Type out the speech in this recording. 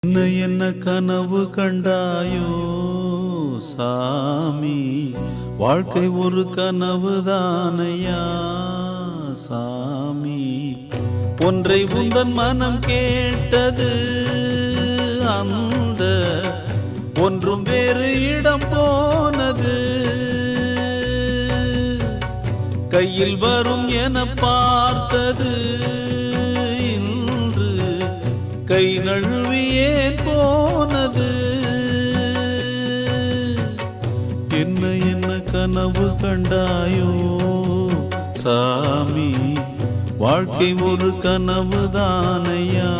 என்ன என்ன கனவு கண்டாயோ சாமி, வாழ்க்கை ஒரு கனவு தானையா சாமி. ஒன்றை உந்தன் மனம் கேட்டது, அந்த ஒன்றும் வேறு இடம் போனது. கையில் வரும் என பார்த்தது, இன்று கை நழுவியே போனது. என்ன என்ன கனவு கண்டாயோ சாமி, வாழ்க்கை ஒரு கனவு தானையா.